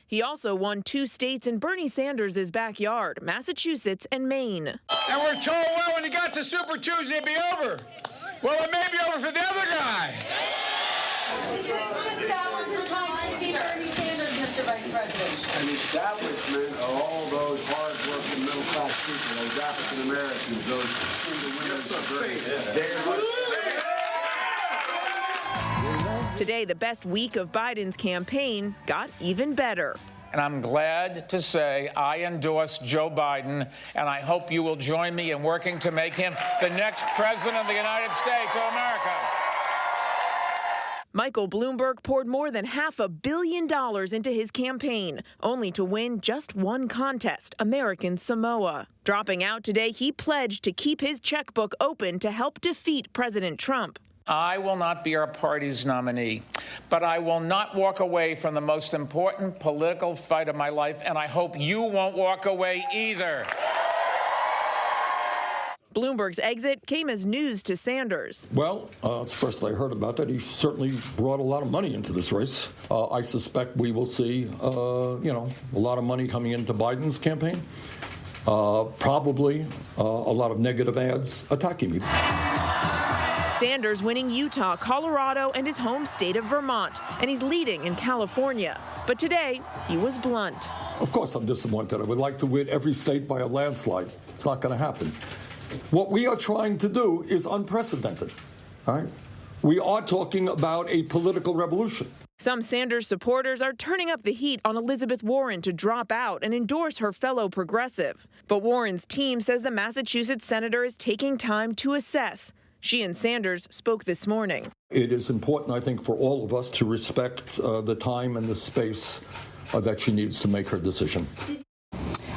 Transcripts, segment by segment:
He also won 2 states in Bernie Sanders' backyard, Massachusetts and Maine. And we're told, well, when you got to Super Tuesday, it'd be over. Well, it may be over for the other guy. An establishment of all those hard-working, middle-class people, those African Americans, those Today, the best week of Biden's campaign got even better. And I'm glad to say I endorse Joe Biden, and I hope you will join me in working to make him the next president of the United States of America. Michael Bloomberg poured more than $500 million into his campaign, only to win just one contest, American Samoa. Dropping out today, he pledged to keep his checkbook open to help defeat President Trump. I will not be our party's nominee, but I will not walk away from the most important political fight of my life, and I hope you won't walk away either. Bloomberg's exit came as news to Sanders. Well, it's the first I heard about that. He certainly brought a lot of money into this race. I suspect we will see, a lot of money coming into Biden's campaign. Probably a lot of negative ads attacking me. Sanders winning Utah, Colorado, and his home state of Vermont, and he's leading in California. But today, he was blunt. Of course I'm disappointed. I would like to win every state by a landslide. It's not going to happen. What we are trying to do is unprecedented. All right? We are talking about a political revolution. Some Sanders supporters are turning up the heat on Elizabeth Warren to drop out and endorse her fellow progressive. But Warren's team says the Massachusetts senator is taking time to assess. She and Sanders spoke this morning. It is important, I think, for all of us to respect the time and the space that she needs to make her decision.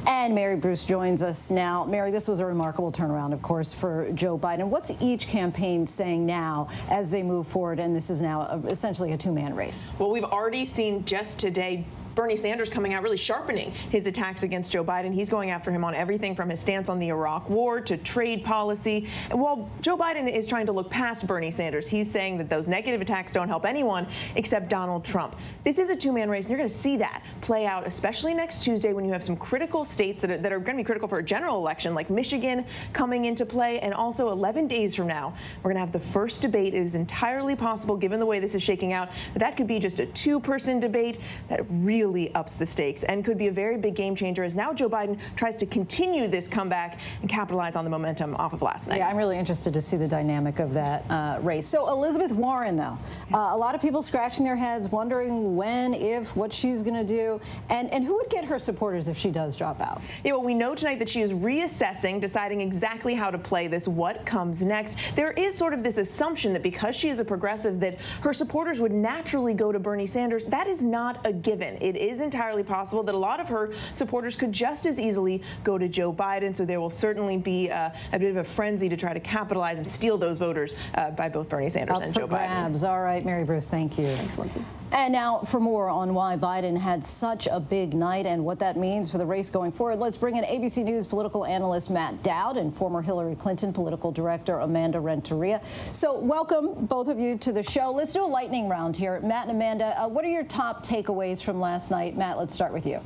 And Mary Bruce joins us now. Mary, this was a remarkable turnaround, of course, for Joe Biden. What's each campaign saying now as they move forward? And this is now essentially a two-man race. Well, we've already seen just today Bernie Sanders coming out really sharpening his attacks against Joe Biden. He's going after him on everything from his stance on the Iraq war to trade policy. And while Joe Biden is trying to look past Bernie Sanders, he's saying that those negative attacks don't help anyone except Donald Trump. This is a two-man race, and you're going to see that play out, especially next Tuesday when you have some critical states that are going to be critical for a general election, like Michigan coming into play. And also 11 days from now, we're going to have the first debate. It is entirely possible, given the way this is shaking out, that could be just a two-person debate that really ups the stakes and could be a very big game changer as now Joe Biden tries to continue this comeback and capitalize on the momentum off of last night. Yeah, I'm really interested to see the dynamic of that race. So Elizabeth Warren, though, a lot of people scratching their heads, wondering when, if, what she's going to do, and who would get her supporters if she does drop out? Yeah, well, we know tonight that she is reassessing, deciding exactly how to play this, what comes next. There is sort of this assumption that because she is a progressive that her supporters would naturally go to Bernie Sanders. That is not a given. It is entirely possible that a lot of her supporters could just as easily go to Joe Biden. So there will certainly be a bit of a frenzy to try to capitalize and steal those voters by both Bernie Sanders and Joe Biden. All right, Mary Bruce, thank you. Thanks, Lindsay. And now for more on why Biden had such a big night and what that means for the race going forward, let's bring in ABC News political analyst Matt Dowd and former Hillary Clinton political director Amanda Renteria. So welcome, both of you, to the show. Let's do a lightning round here. Matt and Amanda, what are your top takeaways from last night? Matt, let's start with you.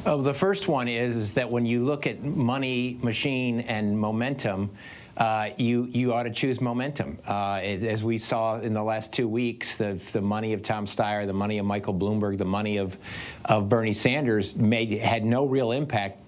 Oh, the first one is that when you look at money, machine, and momentum, you ought to choose momentum. As we saw in the last 2 weeks, the money of Tom Steyer, the money of Michael Bloomberg, the money of Bernie Sanders had no real impact.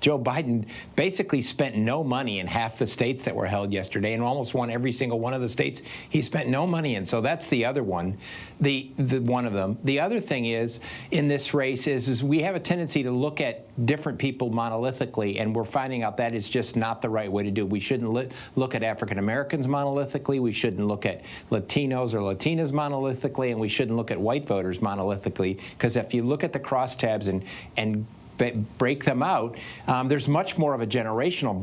Joe Biden basically spent no money in half the states that were held yesterday and almost won every single one of the states he spent no money in. So that's the other one, the one of them. The other thing is in this race is we have a tendency to look at different people monolithically, and we're finding out that is just not the right way to do. We shouldn't look at African Americans monolithically. We shouldn't look at Latinos or Latinas monolithically, and we shouldn't look at white voters monolithically, because if you look at the crosstabs and break them out, there's much more of a generational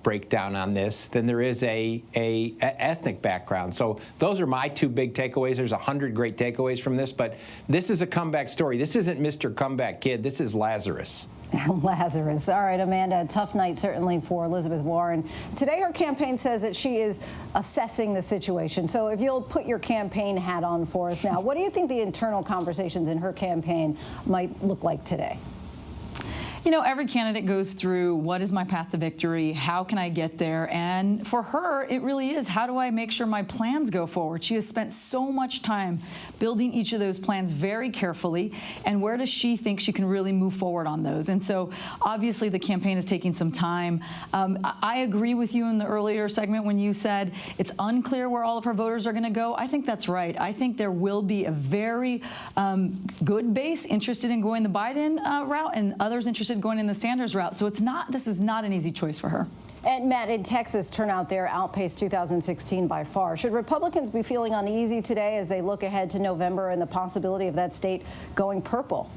breakdown on this than there is a ethnic background. So those are my two big takeaways. There's 100 great takeaways from this, but this is a comeback story. This isn't Mr. Comeback Kid. This is Lazarus. Lazarus. All right, Amanda, tough night certainly for Elizabeth Warren. Today her campaign says that she is assessing the situation. So if you'll put your campaign hat on for us now, what do you think the internal conversations in her campaign might look like today? You know, every candidate goes through what is my path to victory? How can I get there? And for her, it really is, how do I make sure my plans go forward? She has spent so much time building each of those plans very carefully. And where does she think she can really move forward on those? And so obviously the campaign is taking some time. I agree with you in the earlier segment when you said it's unclear where all of her voters are going to go. I think that's right. I think there will be a very good base interested in going the Biden route and others interested in going in the Sanders route. So this is not an easy choice for her. And Matt, in Texas, turnout there outpaced 2016 by far. Should Republicans be feeling uneasy today as they look ahead to November and the possibility of that state going purple?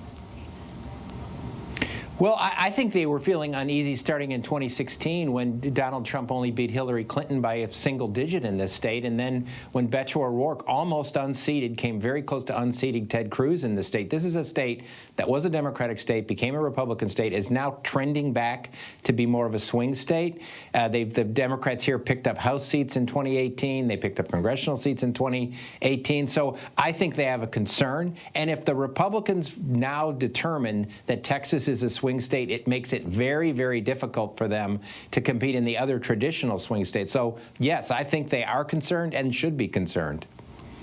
Well, I think they were feeling uneasy starting in 2016 when Donald Trump only beat Hillary Clinton by a single digit in this state. And then when Beto O'Rourke almost unseated, came very close to unseating Ted Cruz in the state. This is a state that was a Democratic state, became a Republican state, is now trending back to be more of a swing state. The Democrats here picked up House seats in 2018. They picked up congressional seats in 2018. So I think they have a concern. And if the Republicans now determine that Texas is a swing state, it makes it very, very difficult for them to compete in the other traditional swing states. So, yes, I think they are concerned and should be concerned.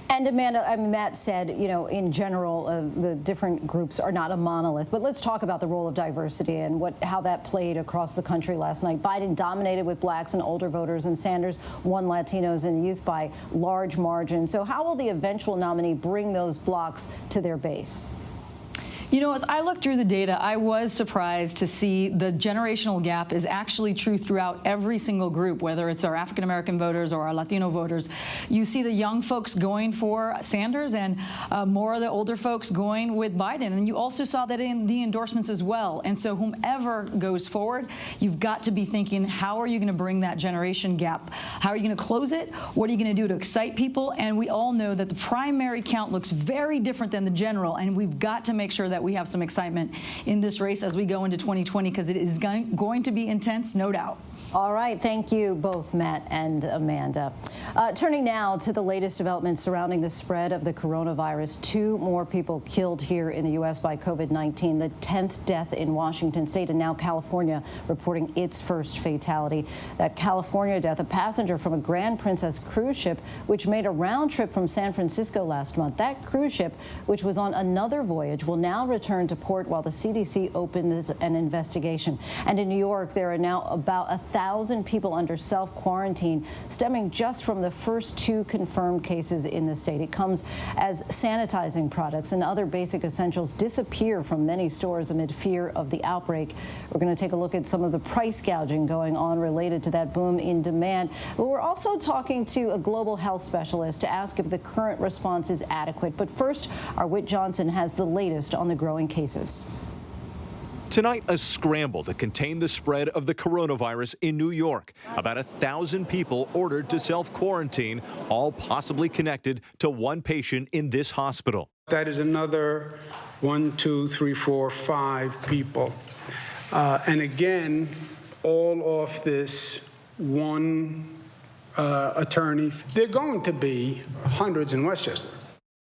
And Amanda, Matt said, you know, in general, the different groups are not a monolith. But let's talk about the role of diversity and how that played across the country last night. Biden dominated with blacks and older voters, and Sanders won Latinos and youth by large margins. So how will the eventual nominee bring those blocks to their base? You know, as I looked through the data, I was surprised to see the generational gap is actually true throughout every single group, whether it's our African-American voters or our Latino voters. You see the young folks going for Sanders and more of the older folks going with Biden. And you also saw that in the endorsements as well. And so whomever goes forward, you've got to be thinking, how are you going to bring that generation gap? How are you going to close it? What are you going to do to excite people? And we all know that the primary count looks very different than the general. And we've got to make sure that we have some excitement in this race as we go into 2020, because it is going to be intense, no doubt. All right. Thank you both, Matt and Amanda. Turning now to the latest developments surrounding the spread of the coronavirus. 2 more people killed here in the U.S. by COVID-19, the 10th death in Washington state, and now California reporting its first fatality. That California death, a passenger from a Grand Princess cruise ship, which made a round trip from San Francisco last month. That cruise ship, which was on another voyage, will now return to port while the CDC opens an investigation. And in New York, there are now about 1,000 people under self-quarantine, stemming just from the first 2 confirmed cases in the state. It comes as sanitizing products and other basic essentials disappear from many stores amid fear of the outbreak. We're going to take a look at some of the price gouging going on related to that boom in demand. But we're also talking to a global health specialist to ask if the current response is adequate. But first, our Whit Johnson has the latest on the growing cases. Tonight, a scramble to contain the spread of the coronavirus in New York. About 1,000 people ordered to self-quarantine, all possibly connected to one patient in this hospital. That is another 1, 2, 3, 4, 5 people. And again, all of this one attorney. They're going to be hundreds in Westchester.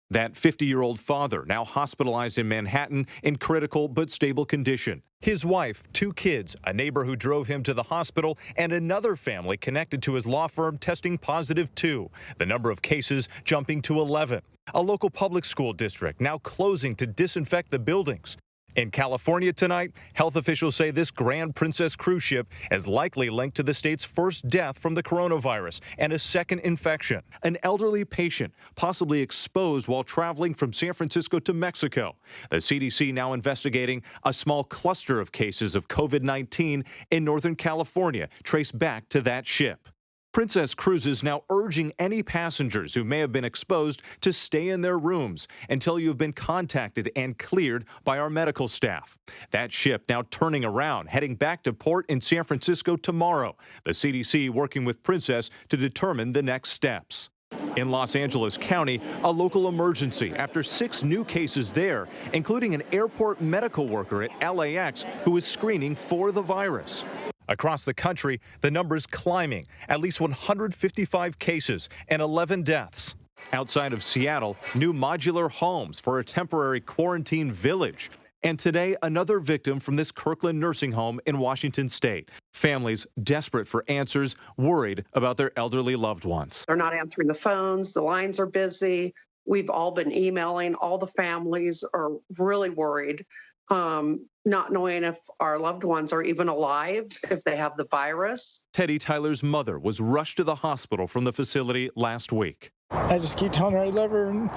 That 50-year-old father now hospitalized in Manhattan in critical but stable condition. His wife, 2 kids, a neighbor who drove him to the hospital, and another family connected to his law firm testing positive too. The number of cases jumping to 11. A local public school district now closing to disinfect the buildings. In California tonight, health officials say this Grand Princess cruise ship is likely linked to the state's first death from the coronavirus and a second infection. An elderly patient possibly exposed while traveling from San Francisco to Mexico. The CDC now investigating a small cluster of cases of COVID-19 in Northern California traced back to that ship. Princess Cruises now urging any passengers who may have been exposed to stay in their rooms until you've been contacted and cleared by our medical staff. That ship now turning around, heading back to port in San Francisco tomorrow. The CDC working with Princess to determine the next steps. In Los Angeles County, a local emergency after 6 new cases there, including an airport medical worker at LAX who is screening for the virus. Across the country, the numbers climbing, at least 155 cases and 11 deaths. Outside of Seattle, new modular homes for a temporary quarantine village. And today, another victim from this Kirkland nursing home in Washington state. Families desperate for answers, worried about their elderly loved ones. They're not answering the phones. The lines are busy. We've all been emailing. All the families are really worried, not knowing if our loved ones are even alive, if they have the virus. Teddy Tyler's mother was rushed to the hospital from the facility last week. I just keep telling her I love her and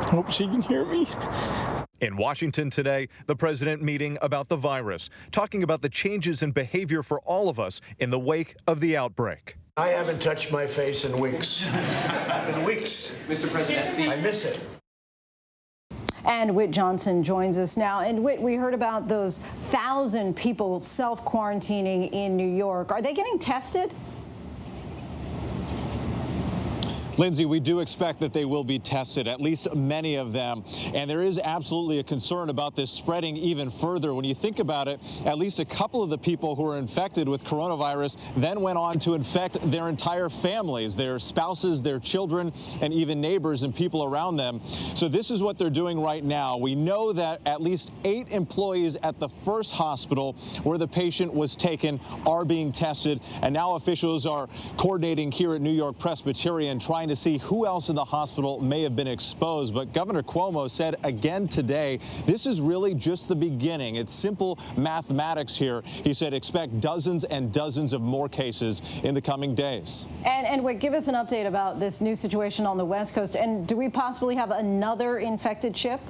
hope she can hear me. In Washington today, the president meeting about the virus, talking about the changes in behavior for all of us in the wake of the outbreak. I haven't touched my face in weeks. In weeks. Mr. President, I miss it. And Whit Johnson joins us now. And Whit, we heard about those 1,000 people self-quarantining in New York. Are they getting tested? Lindsay, we do expect that they will be tested, at least many of them. And there is absolutely a concern about this spreading even further. When you think about it, at least a couple of the people who were infected with coronavirus then went on to infect their entire families, their spouses, their children, and even neighbors and people around them. So this is what they're doing right now. We know that at least 8 employees at the first hospital where the patient was taken are being tested. And now officials are coordinating here at New York Presbyterian, trying to see who else in the hospital may have been exposed. But Governor Cuomo said again today, this is really just the beginning. It's simple mathematics here. He said expect dozens and dozens of more cases in the coming days. And Whit, give us an update about this new situation on the West Coast. And do we possibly have another infected ship?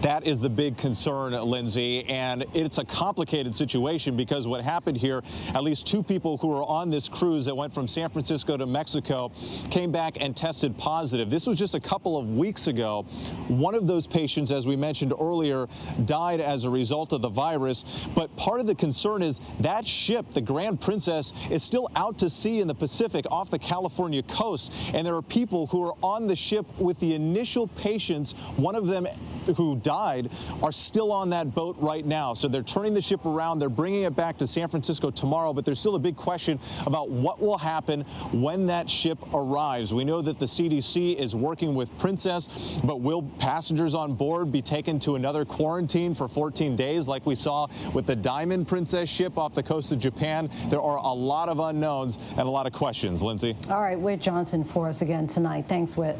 That is the big concern, Lindsay, and it's a complicated situation because what happened here, at least 2 people who were on this cruise that went from San Francisco to Mexico came back and tested positive. This was just a couple of weeks ago. One of those patients, as we mentioned earlier, died as a result of the virus. But part of the concern is that ship, the Grand Princess, is still out to sea in the Pacific off the California coast. And there are people who are on the ship with the initial patients. One of them who died are still on that boat right now. So they're turning the ship around. They're bringing it back to San Francisco tomorrow. But there's still a big question about what will happen when that ship arrives. We know that the CDC is working with Princess, but will passengers on board be taken to another quarantine for 14 days like we saw with the Diamond Princess ship off the coast of Japan? There are a lot of unknowns and a lot of questions. Lindsay. All right, Whit Johnson for us again tonight. Thanks, Whit.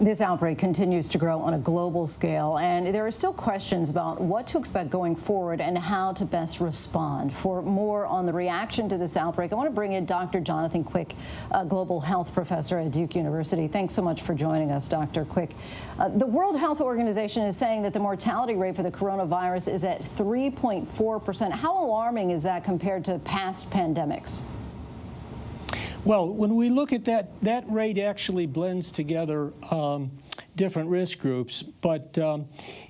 This outbreak continues to grow on a global scale, and there are still questions about what to expect going forward and how to best respond. For more on the reaction to this outbreak, I want to bring in Dr. Jonathan Quick, a global health professor at Duke University. Thanks so much for joining us, Dr. Quick. The World Health Organization is saying that the mortality rate for the coronavirus is at 3.4%. How alarming is that compared to past pandemics? Well, when we look at that rate actually blends together different risk groups, but and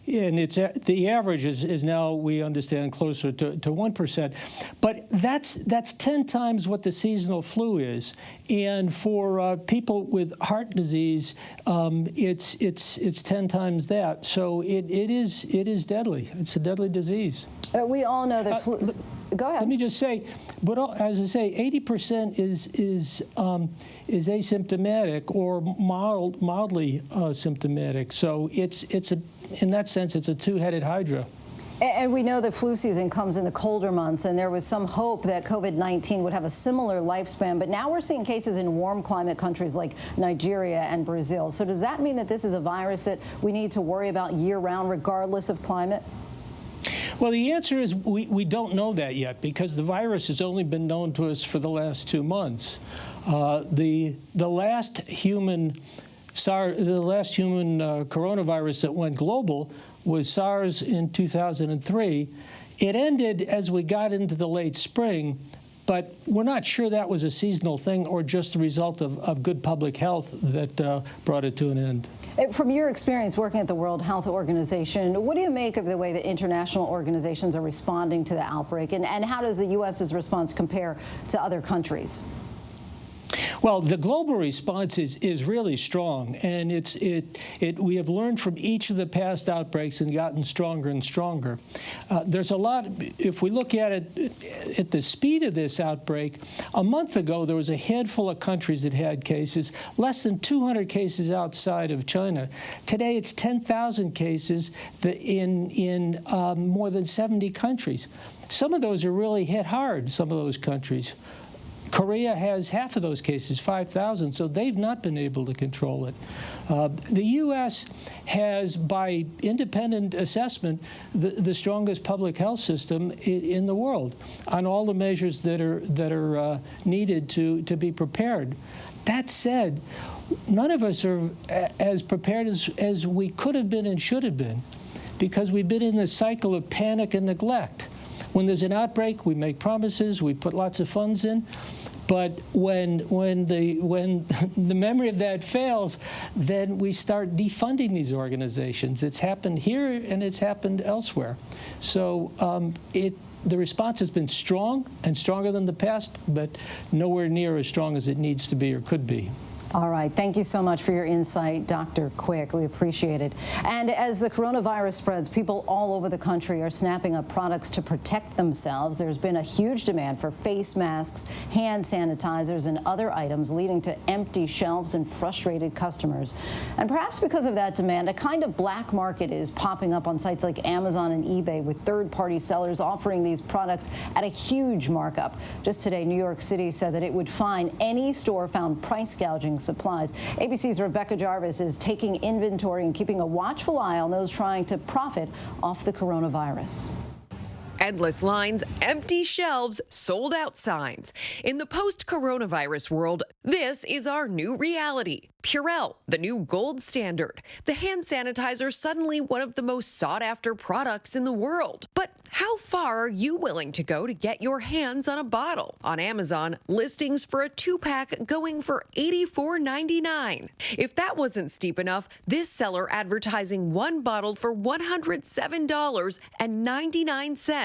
it's the average is now, we understand, closer to 1%. But that's 10 times what the seasonal flu is, and for people with heart disease, it's 10 times that. So it is deadly. It's a deadly disease. We all know that flu. Go ahead. Let me just say, but as I say, 80% is asymptomatic or mildly symptomatic. So it's in that sense, it's a two-headed hydra. And we know that flu season comes in the colder months, and there was some hope that COVID-19 would have a similar lifespan. But now we're seeing cases in warm climate countries like Nigeria and Brazil. So does that mean that this is a virus that we need to worry about year-round, regardless of climate? Well, the answer is we don't know that yet, because the virus has only been known to us for the last 2 months. The last human coronavirus that went global was SARS in 2003. It ended as we got into the late spring, But we're not sure that was a seasonal thing or just the result of good public health that brought it to an end. From your experience working at the World Health Organization, what do you make of the way that international organizations are responding to the outbreak, and how does the U.S.'s response compare to other countries? Well, the global response is really strong, and we have learned from each of the past outbreaks and gotten stronger and stronger. There's a lot. If we look at it at the speed of this outbreak, a month ago there was a handful of countries that had cases, less than 200 cases outside of China. Today it's 10,000 cases in more than 70 countries. Some of those are really hit hard, some of those countries. Korea has half of those cases, 5,000, so they've not been able to control it. The U.S. has, by independent assessment, the strongest public health system in the world on all the measures that are needed to be prepared. That said, none of us are as prepared as we could have been and should have been, because we've been in this cycle of panic and neglect. When there's an outbreak, we make promises, we put lots of funds in, but when the memory of that fails, then we start defunding these organizations. It's happened here and it's happened elsewhere. So the response has been strong and stronger than the past, but nowhere near as strong as it needs to be or could be. All right. Thank you so much for your insight, Dr. Quick. We appreciate it. And as the coronavirus spreads, people all over the country are snapping up products to protect themselves. There's been a huge demand for face masks, hand sanitizers, and other items, leading to empty shelves and frustrated customers. And perhaps because of that demand, a kind of black market is popping up on sites like Amazon and eBay, with third-party sellers offering these products at a huge markup. Just today, New York City said that it would fine any store found price gouging supplies. ABC's Rebecca Jarvis is taking inventory and keeping a watchful eye on those trying to profit off the coronavirus. Endless lines, empty shelves, sold out signs. In the post-coronavirus world, this is our new reality. Purell, the new gold standard. The hand sanitizer, suddenly one of the most sought-after products in the world. But how far are you willing to go to get your hands on a bottle? On Amazon, listings for a 2-pack going for $84.99. If that wasn't steep enough, this seller advertising one bottle for $107.99.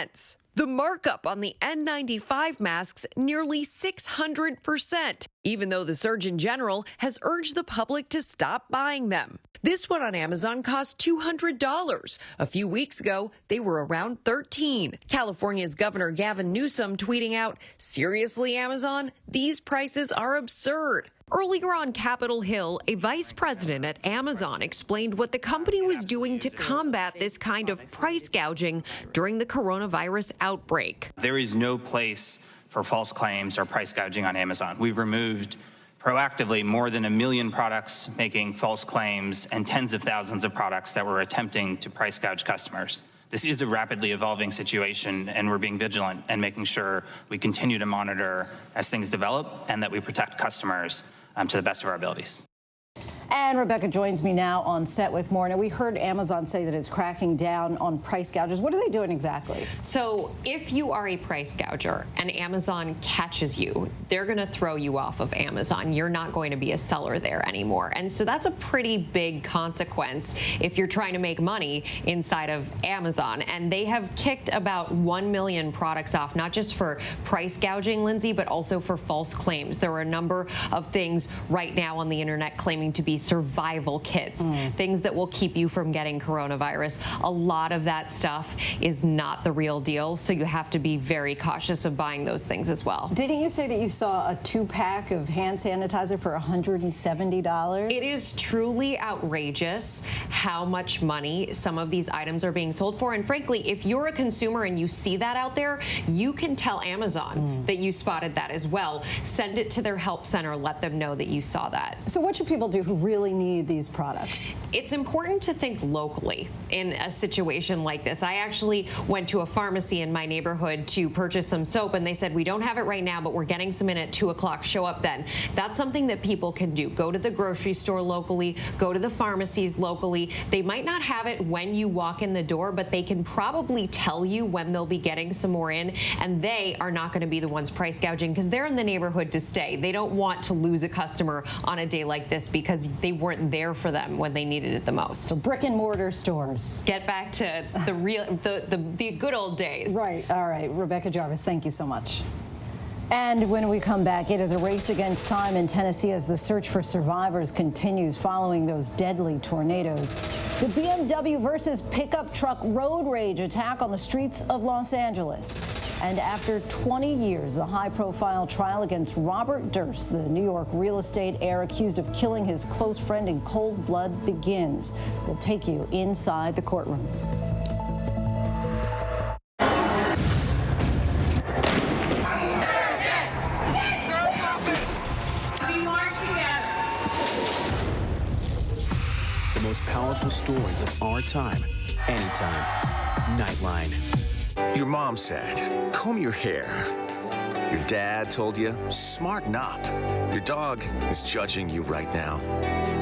The markup on the N95 masks, nearly 600%, even though the Surgeon General has urged the public to stop buying them. This one on Amazon cost $200. A few weeks ago, they were around $13. California's Governor Gavin Newsom tweeting out, "Seriously, Amazon? These prices are absurd." Earlier on Capitol Hill, a vice president at Amazon explained what the company was doing to combat this kind of price gouging during the coronavirus outbreak. There is no place for false claims or price gouging on Amazon. We've removed proactively more than 1 million products making false claims and tens of thousands of products that were attempting to price gouge customers. This is a rapidly evolving situation, and we're being vigilant and making sure we continue to monitor as things develop and that we protect customers to the best of our abilities. And Rebecca joins me now on set with more. Now, we heard Amazon say that it's cracking down on price gougers. What are they doing exactly? So if you are a price gouger and Amazon catches you, they're going to throw you off of Amazon. You're not going to be a seller there anymore. And so that's a pretty big consequence if you're trying to make money inside of Amazon. And they have kicked about 1 million products off, not just for price gouging, Lindsay, but also for false claims. There are a number of things right now on the internet claiming to be survival kits, things that will keep you from getting coronavirus. A lot of that stuff is not the real deal, so you have to be very cautious of buying those things as well. Didn't you say that you saw a 2-pack of hand sanitizer for $170? It is truly outrageous how much money some of these items are being sold for, and frankly, if you're a consumer and you see that out there, you can tell Amazon that you spotted that as well. Send it to their help center, let them know that you saw that. So what should people do who really need these products? It's important to think locally in a situation like this. I actually went to a pharmacy in my neighborhood to purchase some soap, and they said, we don't have it right now, but we're getting some in at 2 o'clock. Show up then. That's something that people can do. Go to the grocery store locally, go to the pharmacies locally. They might not have it when you walk in the door, but they can probably tell you when they'll be getting some more in, and they are not going to be the ones price gouging because they're in the neighborhood to stay. They don't want to lose a customer on a day like this because they weren't there for them when they needed it the most. So brick and mortar stores. Get back to the real, the good old days. Right. All right. Rebecca Jarvis, thank you so much. And when we come back, it is a race against time in Tennessee as the search for survivors continues following those deadly tornadoes. The BMW versus pickup truck road rage attack on the streets of Los Angeles. And after 20 years, the high-profile trial against Robert Durst, the New York real estate heir accused of killing his close friend in cold blood, begins. We'll take you inside the courtroom. The most powerful stories of our time, anytime. Nightline. Your mom said, comb your hair. Your dad told you, smarten up. Your dog is judging you right now.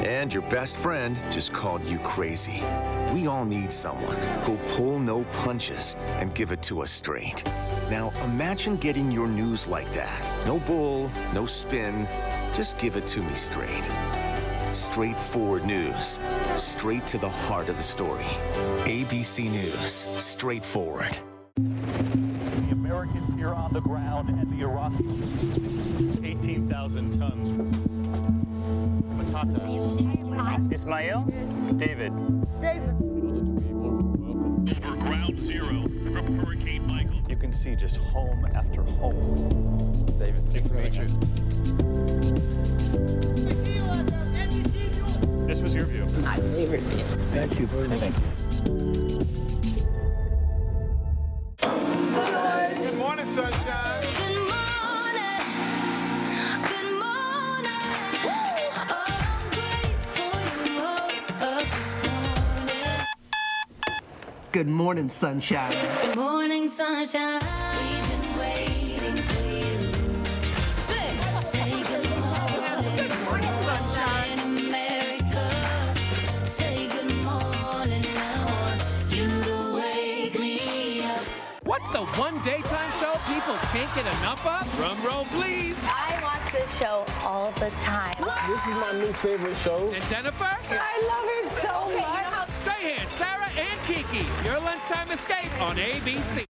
And your best friend just called you crazy. We all need someone who'll pull no punches and give it to us straight. Now imagine getting your news like that. No bull, no spin, just give it to me straight. Straightforward news, straight to the heart of the story. ABC News, straightforward. The Americans here on the ground and the Iraqi 18,000 tons. Patatas. Ismail? David. Over ground zero from Hurricane Michael. You can see just home after home. David, nice to meet you. This was your view. My favorite view. Thank you very much. Good morning, sunshine. Good morning. Good morning. I'm grateful you woke up this morning. Good morning, sunshine. Good morning, sunshine. We've been waiting for you. Say good morning. Good morning, sunshine. America. Say good morning. I want you to wake me up. What's the one daytime show people can't get enough of? Drum roll, please. I watch this show all the time. This is my new favorite show. And Jennifer? I love it so much. Strahan, Sarah, and Kiki. Your lunchtime escape on ABC.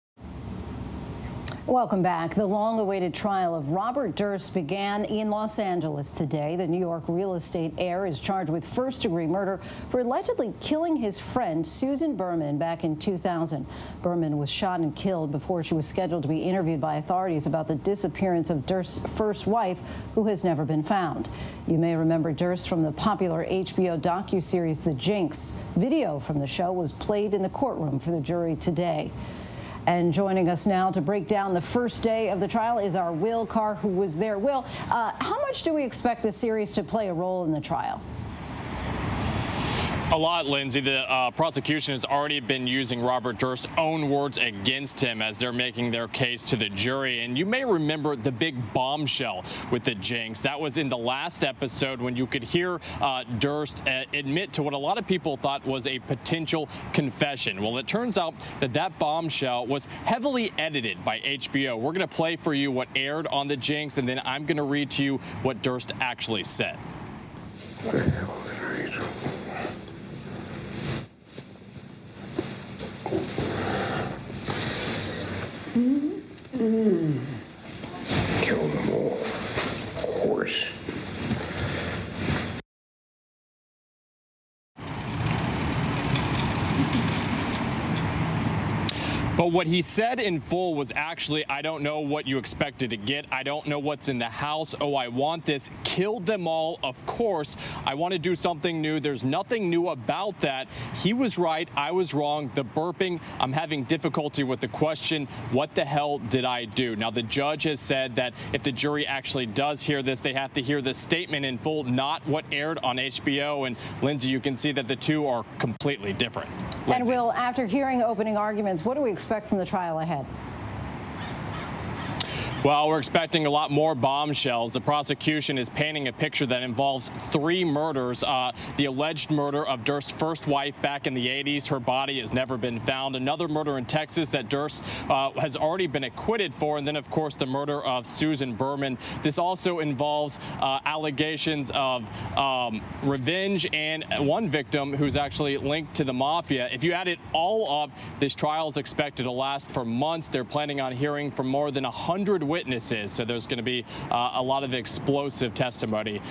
Welcome back. The long-awaited trial of Robert Durst began in Los Angeles today. The New York real estate heir is charged with first-degree murder for allegedly killing his friend Susan Berman back in 2000. Berman was shot and killed before she was scheduled to be interviewed by authorities about the disappearance of Durst's first wife, who has never been found. You may remember Durst from the popular HBO docuseries The Jinx. Video from the show was played in the courtroom for the jury today. And joining us now to break down the first day of the trial is our Will Carr, who was there. Will, how much do we expect the series to play a role in the trial? A lot, Lindsay. The prosecution has already been using Robert Durst's own words against him as they're making their case to the jury. And you may remember the big bombshell with the Jinx. That was in the last episode when you could hear Durst admit to what a lot of people thought was a potential confession. Well, it turns out that that bombshell was heavily edited by HBO. We're going to play for you what aired on the Jinx, and then I'm going to read to you what Durst actually said. What the hell did I read? Kill them all, of course. But what he said in full was actually, I don't know what you expected to get. I don't know what's in the house. Oh, I want this. Killed them all. Of course, I want to do something new. There's nothing new about that. He was right. I was wrong. The burping, I'm having difficulty with the question, what the hell did I do? Now, the judge has said that if the jury actually does hear this, they have to hear the statement in full, not what aired on HBO. And Lindsay, you can see that the two are completely different. Lindsay. And Will, after hearing opening arguments, what do we expect from the trial ahead? Well, we're expecting a lot more bombshells. The prosecution is painting a picture that involves 3 murders. The alleged murder of Durst's first wife back in the 80s. Her body has never been found. Another murder in Texas that Durst has already been acquitted for. And then, of course, the murder of Susan Berman. This also involves allegations of revenge and one victim who's actually linked to the mafia. If you add it all up, this trial is expected to last for months. They're planning on hearing from more than 100 witnesses, so there's going to be a lot of explosive testimony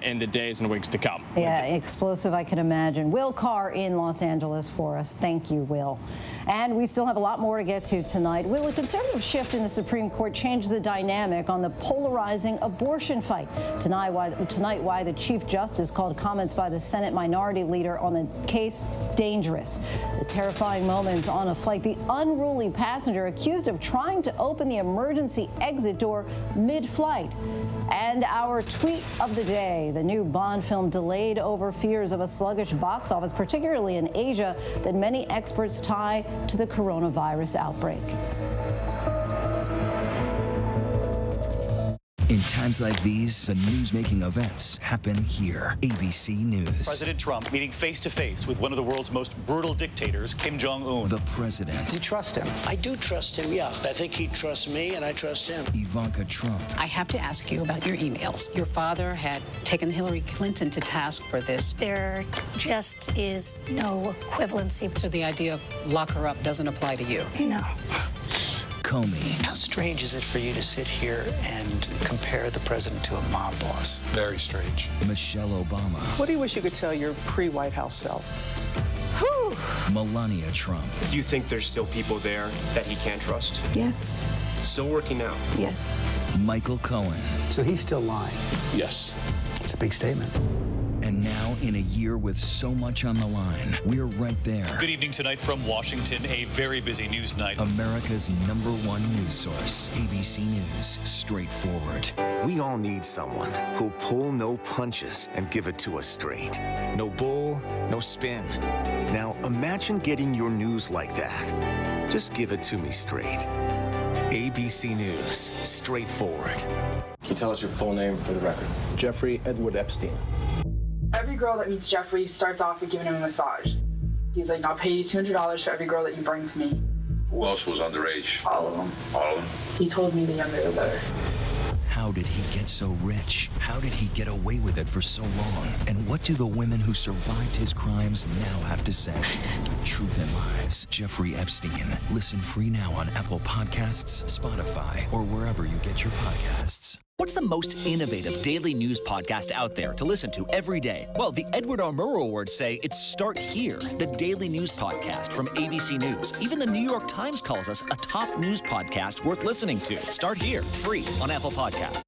in the days and weeks to come. Yeah, explosive, I can imagine. Will Carr in Los Angeles for us. Thank you, Will. And we still have a lot more to get to tonight. Will a conservative shift in the Supreme Court change the dynamic on the polarizing abortion fight? Tonight, why the Chief Justice called comments by the Senate Minority Leader on the case dangerous. The terrifying moments on a flight. The unruly passenger accused of trying to open the emergency exit door mid-flight. And our tweet of the day, the new Bond film delayed over fears of a sluggish box office, particularly in Asia, that many experts tie to the coronavirus outbreak. In times like these, the news-making events happen here. ABC News. President Trump meeting face-to-face with one of the world's most brutal dictators, Kim Jong-un. The president. You trust him? I do trust him, yeah. I think he trusts me, and I trust him. Ivanka Trump. I have to ask you about your emails. Your father had taken Hillary Clinton to task for this. There just is no equivalency. So the idea of lock her up doesn't apply to you? No. Comey. How strange is it for you to sit here and compare the president to a mob boss? Very strange. Michelle Obama. What do you wish you could tell your pre-White House self? Whew. Melania Trump. Do you think there's still people there that he can't trust? Yes. Still working now? Yes. Michael Cohen. So he's still lying? Yes. It's a big statement. And now, in a year with so much on the line, we're right there. Good evening tonight from Washington, a very busy news night. America's #1 news source, ABC News, straightforward. We all need someone who'll pull no punches and give it to us straight. No bull, no spin. Now imagine getting your news like that. Just give it to me straight. ABC News, straightforward. Can you tell us your full name for the record? Jeffrey Edward Epstein. Every girl that meets Jeffrey starts off with giving him a massage. He's like, I'll pay you $200 for every girl that you bring to me. Who else was underage? All of them. All of them? He told me the younger the better. How did he get so rich? How did he get away with it for so long? And what do the women who survived his crimes now have to say? Truth and Lies, Jeffrey Epstein. Listen free now on Apple Podcasts, Spotify, or wherever you get your podcasts. What's the most innovative daily news podcast out there to listen to every day? Well, the Edward R. Murrow Awards say it's Start Here, the daily news podcast from ABC News. Even the New York Times calls us a top news podcast worth listening to. Start Here, free on Apple Podcasts.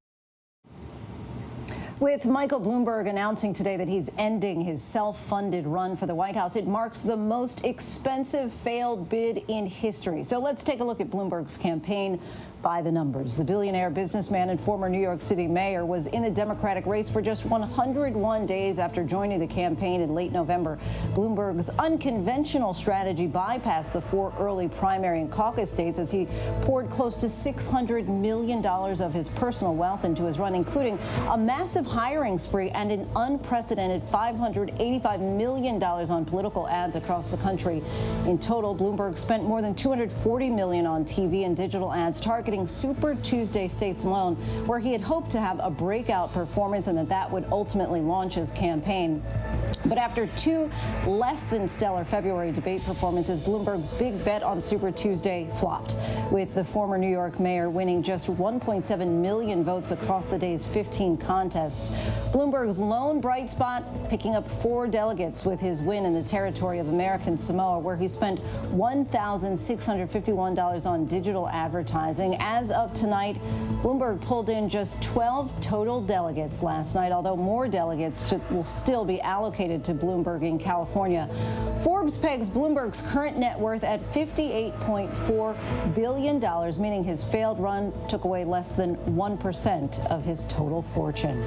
With Michael Bloomberg announcing today that he's ending his self-funded run for the White House, it marks the most expensive failed bid in history. So let's take a look at Bloomberg's campaign by the numbers. The billionaire businessman and former New York City mayor was in the Democratic race for just 101 days after joining the campaign in late November. Bloomberg's unconventional strategy bypassed the 4 early primary and caucus states as he poured close to $600 million of his personal wealth into his run, including a massive hiring spree and an unprecedented $585 million on political ads across the country. In total, Bloomberg spent more than $240 million on TV and digital ads targeting Super Tuesday states alone, where he had hoped to have a breakout performance and that would ultimately launch his campaign. But after two less than stellar February debate performances, Bloomberg's big bet on Super Tuesday flopped, with the former New York mayor winning just 1.7 million votes across the day's 15 contests. Bloomberg's lone bright spot, picking up 4 delegates with his win in the territory of American Samoa, where he spent $1,651 on digital advertising. As of tonight, Bloomberg pulled in just 12 total delegates last night, although more delegates will still be allocated to Bloomberg in California. Forbes pegs Bloomberg's current net worth at $58.4 billion, meaning his failed run took away less than 1% of his total fortune.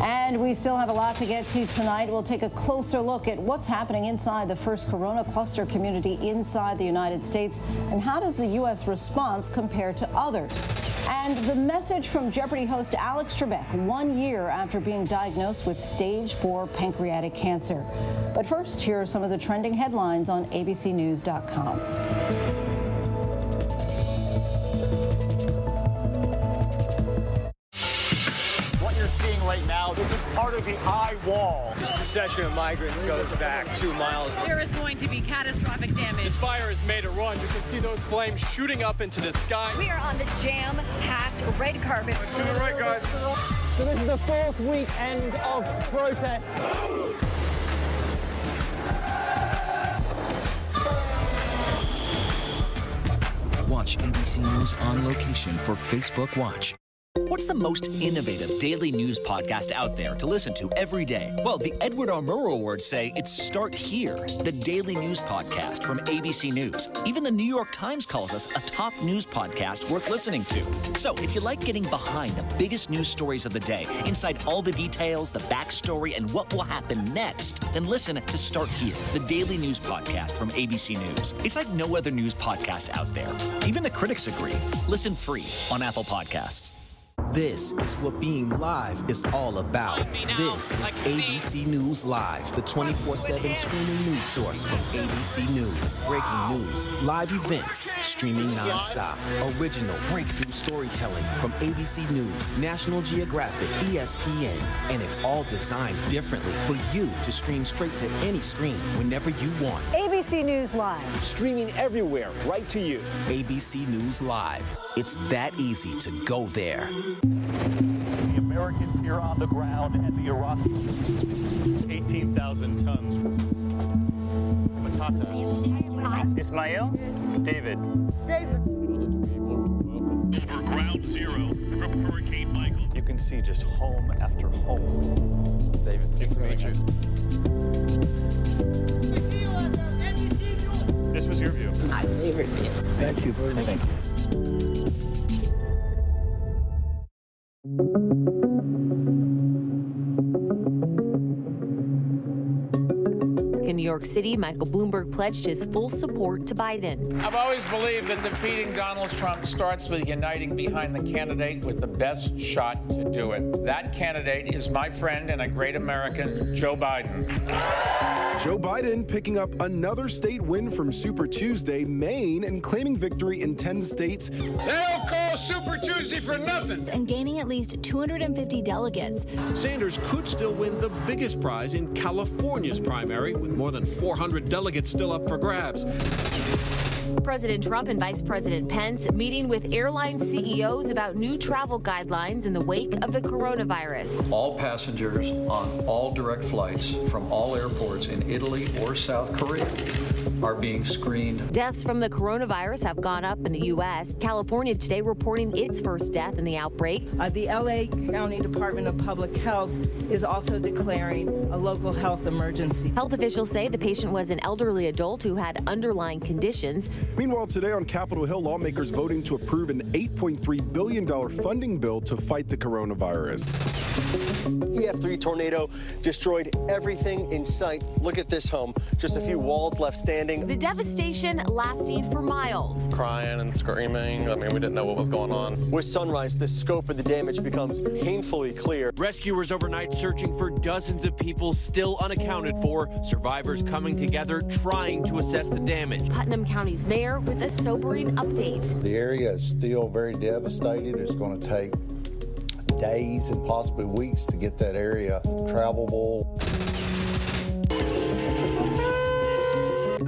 And we still have a lot to get to tonight. We'll take a closer look at what's happening inside the first corona cluster community inside the United States, and how does the U.S. response compare to others? And the message from Jeopardy host Alex Trebek 1 year after being diagnosed with stage 4 pancreatic cancer. But first, here are some of the trending headlines on abcnews.com. Seeing right now, this is part of the eye wall. This procession of migrants goes back 2 miles. There is going to be catastrophic damage. This fire has made a run. You can see those flames shooting up into the sky. We are on the jam-packed red carpet. To the right, guys. So this is the 4th weekend of protest. Watch ABC News on location for Facebook Watch. What's the most innovative daily news podcast out there to listen to every day? Well, the Edward R. Murrow Awards say it's Start Here, the daily news podcast from ABC News. Even the New York Times calls us a top news podcast worth listening to. So if you like getting behind the biggest news stories of the day, inside all the details, the backstory, and what will happen next, then listen to Start Here, the daily news podcast from ABC News. It's like no other news podcast out there. Even the critics agree. Listen free on Apple Podcasts. This is what being live is all about. This is ABC News Live, the 24/7 streaming news source from ABC News. Breaking news, live events, streaming nonstop. Original breakthrough storytelling from ABC News, National Geographic, ESPN, and it's all designed differently for you to stream straight to any screen whenever you want. ABC News Live. Streaming everywhere, right to you. ABC News Live. It's that easy to go there. The Americans here on the ground and the Iraqis, 18,000 tons. Patatas. Ismail? David. Over ground zero from Hurricane Michael. You can see just home after home. David, nice to meet you. This was your view. My favorite view. Thank you very much. Thank you. In New York City, Michael Bloomberg pledged his full support to Biden. I've always believed that defeating Donald Trump starts with uniting behind the candidate with the best shot to do it. That candidate is my friend and a great American, Joe Biden. Joe Biden picking up another state win from Super Tuesday, Maine, and claiming victory in 10 states. They don't call Super Tuesday for nothing. And gaining at least 250 delegates. Sanders could still win the biggest prize in California's primary, with more than 400 delegates still up for grabs. President Trump and Vice President Pence meeting with airline CEOs about new travel guidelines in the wake of the coronavirus. All passengers on all direct flights from all airports in Italy or South Korea are being screened. Deaths from the coronavirus have gone up in the U.S. California today reporting its first death in the outbreak. The L.A. County Department of Public Health is also declaring a local health emergency. Health officials say the patient was an elderly adult who had underlying conditions. Meanwhile, today on Capitol Hill, lawmakers voting to approve an $8.3 billion funding bill to fight the coronavirus. EF3 tornado destroyed everything in sight. Look at this home. Just a few walls left standing. The devastation lasting for miles. Crying and screaming. I mean, we didn't know what was going on. With sunrise, the scope of the damage becomes painfully clear. Rescuers overnight searching for dozens of people still unaccounted for. Survivors coming together trying to assess the damage. Putnam County's mayor with a sobering update. The area is still very devastated. It's going to take days and possibly weeks to get that area travelable.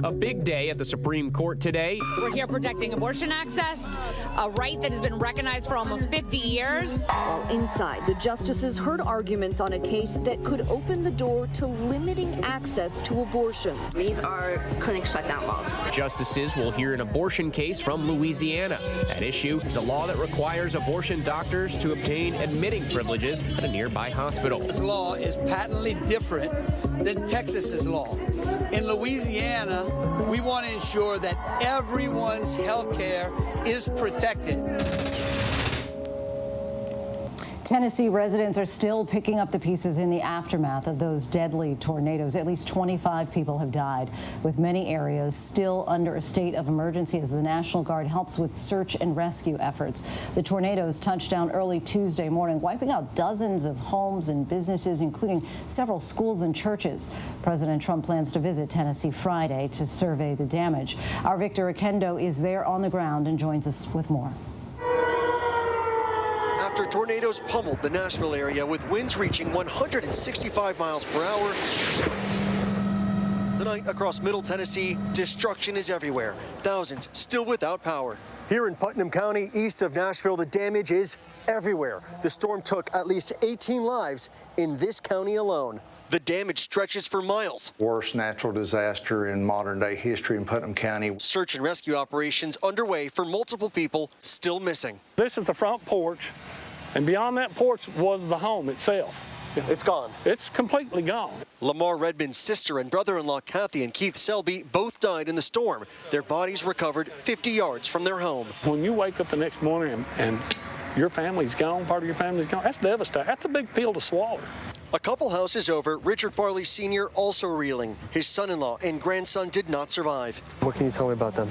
A big day at the Supreme Court today. We're here protecting abortion access, a right that has been recognized for almost 50 years. While inside, the justices heard arguments on a case that could open the door to limiting access to abortion. These are clinic shutdown laws. Justices will hear an abortion case from Louisiana. At issue is a law that requires abortion doctors to obtain admitting privileges at a nearby hospital. This law is patently different than Texas's law. In Louisiana, we want to ensure that everyone's health care is protected. Tennessee residents are still picking up the pieces in the aftermath of those deadly tornadoes. At least 25 people have died, with many areas still under a state of emergency as the National Guard helps with search and rescue efforts. The tornadoes touched down early Tuesday morning, wiping out dozens of homes and businesses, including several schools and churches. President Trump plans to visit Tennessee Friday to survey the damage. Our Victor Oquendo is there on the ground and joins us with more. After tornadoes pummeled the Nashville area with winds reaching 165 miles per hour. Tonight across Middle Tennessee, destruction is everywhere. Thousands still without power. Here in Putnam County, east of Nashville, the damage is everywhere. The storm took at least 18 lives in this county alone. The damage stretches for miles. Worst natural disaster in modern day history in Putnam County. Search and rescue operations underway for multiple people still missing. This is the front porch, and beyond that porch was the home itself. It's gone. It's completely gone. Lamar Redmond's sister and brother-in-law Kathy and Keith Selby both died in the storm. Their bodies recovered 50 yards from their home. When you wake up the next morning and your family's gone, part of your family's gone, that's devastating. That's a big pill to swallow. A couple houses over, Richard Farley Sr. also reeling. His son-in-law and grandson did not survive. What can you tell me about them?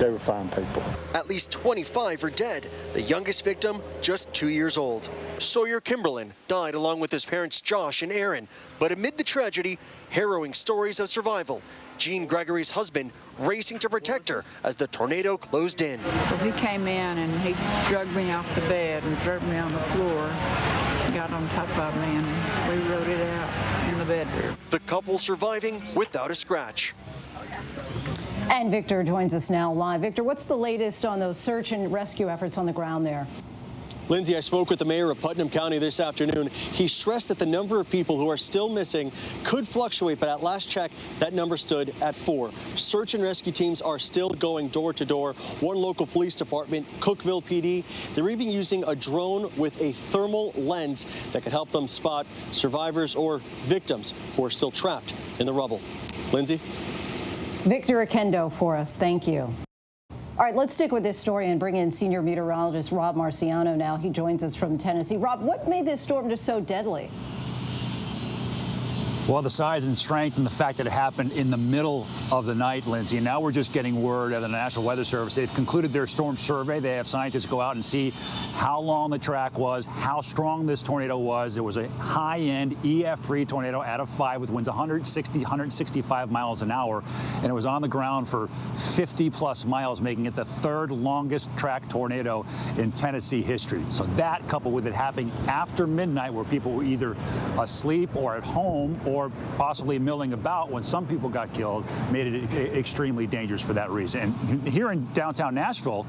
They were fine people. At least 25 are dead. The youngest victim, just 2 years old. Sawyer Kimberlin died along with his parents Josh and Aaron. But amid the tragedy, harrowing stories of survival. Jean Gregory's husband racing to protect her as the tornado closed in. So he came in and he dragged me off the bed and threw me on the floor. Got on top of me and we rode it out in the bedroom. The couple surviving without a scratch. And Victor joins us now live. Victor, what's the latest on those search and rescue efforts on the ground there? Lindsay, I spoke with the mayor of Putnam County this afternoon. He stressed that the number of people who are still missing could fluctuate, but at last check, that number stood at 4. Search and rescue teams are still going door to door. One local police department, Cookeville PD, they're even using a drone with a thermal lens that could help them spot survivors or victims who are still trapped in the rubble. Lindsay? Victor Oquendo for us. Thank you. All right, let's stick with this story and bring in senior meteorologist Rob Marciano now. He joins us from Tennessee. Rob, what made this storm just so deadly? Well, the size and strength and the fact that it happened in the middle of the night, Lindsay. And now we're just getting word of the National Weather Service. They've concluded their storm survey. They have scientists go out and see how long the track was, how strong this tornado was. It was a high-end EF3 tornado out of 5 with winds 160, 165 miles an hour. And it was on the ground for 50-plus miles, making it the 3rd longest track tornado in Tennessee history. So that, coupled with it happening after midnight, where people were either asleep or at home or possibly milling about when some people got killed, made it extremely dangerous for that reason. And here in downtown Nashville,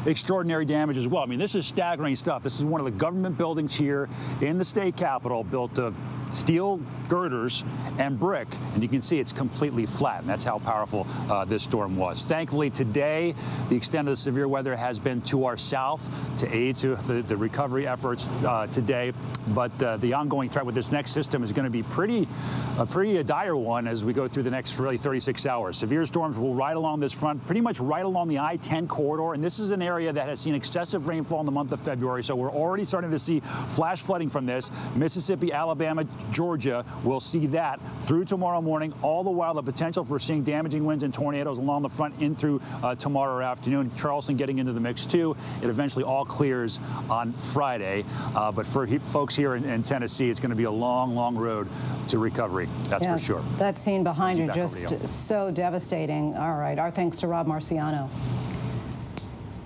extraordinary damage as well. I mean, this is staggering stuff. This is one of the government buildings here in the state capitol, built of steel girders and brick, and you can see it's completely flat, and that's how powerful this storm was. Thankfully, today, the extent of the severe weather has been to our south to aid to the recovery efforts today, but the ongoing threat with this next system is going to be a pretty dire one as we go through the next really 36 hours. Severe storms will ride along this front, pretty much right along the I-10 corridor, and this is an area that has seen excessive rainfall in the month of February, so we're already starting to see flash flooding from this. Mississippi, Alabama, Georgia will see that through tomorrow morning, all the while the potential for seeing damaging winds and tornadoes along the front in through tomorrow afternoon. Charleston getting into the mix too. It eventually all clears on Friday, but for folks here in Tennessee, it's going to be a long, long road to recovery. That's for sure. That scene behind you just so devastating. All right, our thanks to Rob Marciano.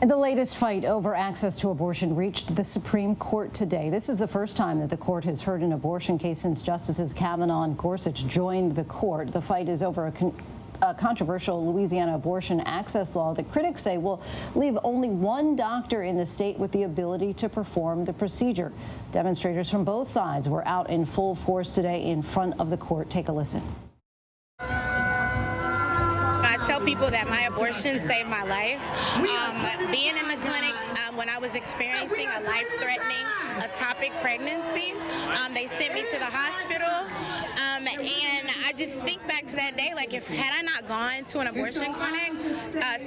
The latest fight over access to abortion reached the Supreme Court today. This is the first time that the court has heard an abortion case since Justices Kavanaugh and Gorsuch joined the court. The fight is over a controversial Louisiana abortion access law that critics say will leave only one doctor in the state with the ability to perform the procedure. Demonstrators from both sides were out in full force today in front of the court. Take a listen. I tell people that my abortion saved my life. Being in the clinic when I was experiencing a life-threatening ectopic pregnancy, they sent me to the hospital, and I just think back to that day, like had I not gone to an abortion clinic